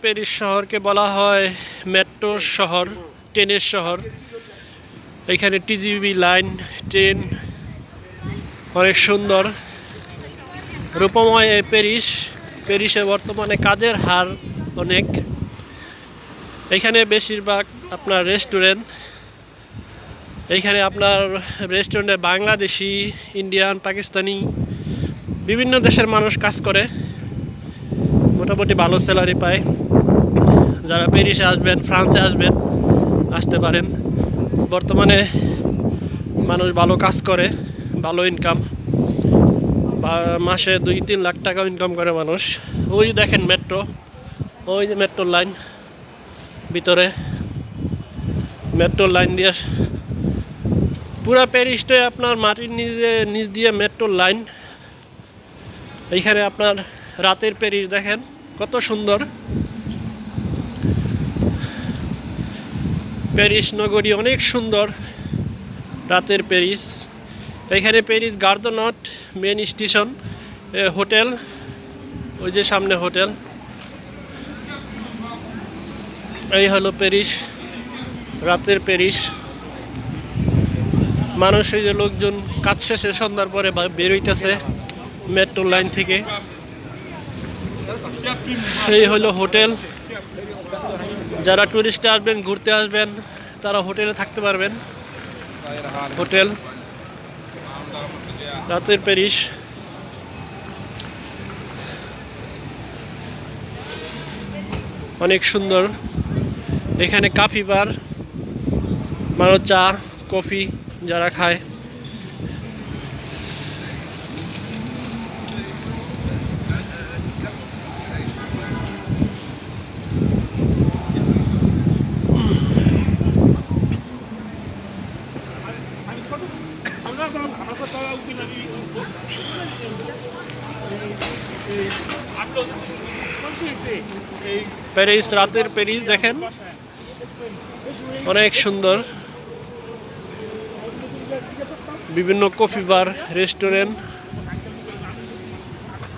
Paris শহরকে বলা হয় মেট্রোর শহর, ট্রেনের শহর। এখানে টিজিভি লাইন, ট্রেন অনেক সুন্দর, রূপময় এই প্যারিসে বর্তমানে কাজের হার অনেক। এখানে বেশিরভাগ আপনার রেস্টুরেন্ট, এইখানে আপনার রেস্টুরেন্টে বাংলাদেশি, ইন্ডিয়ান, পাকিস্তানি বিভিন্ন দেশের মানুষ কাজ করে, মোটামুটি ভালো স্যালারি পায়। যারা প্যারিসে আসবেন, ফ্রান্সে আসবেন, আসতে পারেন। বর্তমানে মানুষ ভালো কাজ করে, ভালো ইনকাম, বা মাসে 2-3 লাখ টাকা ইনকাম করে মানুষ। ওই দেখেন মেট্রো, ওই যে মেট্রোর লাইন, ভিতরে মেট্রোর লাইন দিয়ে পুরা প্যারিসটাই আপনার মাটির নিচ দিয়ে মেট্রোর লাইন। এইখানে আপনার রাতের প্যারিস দেখেন কত সুন্দর। প্যারিস নগরী অনেক সুন্দর, রাতের প্যারিস। এখানে প্যারিস গার দু নর্ড মেন স্টেশন, হোটেল, ওই যে সামনে হোটেল। এই হলো প্যারিস, রাতের প্যারিস। মানুষ, এই যে লোকজন কাজ শেষে সন্ধ্যার পরে বের হইতেছে মেট্রো লাইন থেকে। এই হলো হোটেল, যারা টুরিস্টে আসবেন, ঘুরতে আসবেন, তারা হোটেলে থাকতে পারবেন। হোটেল, রাতের প্যারিস। অনেক সুন্দর। এখানে কফি বার, মানুষ চা কফি যারা খায়। প্যারিস, রাতের প্যারিস দেখেন অনেক সুন্দর। বিভিন্ন কফি বার, রেস্টুরেন্ট,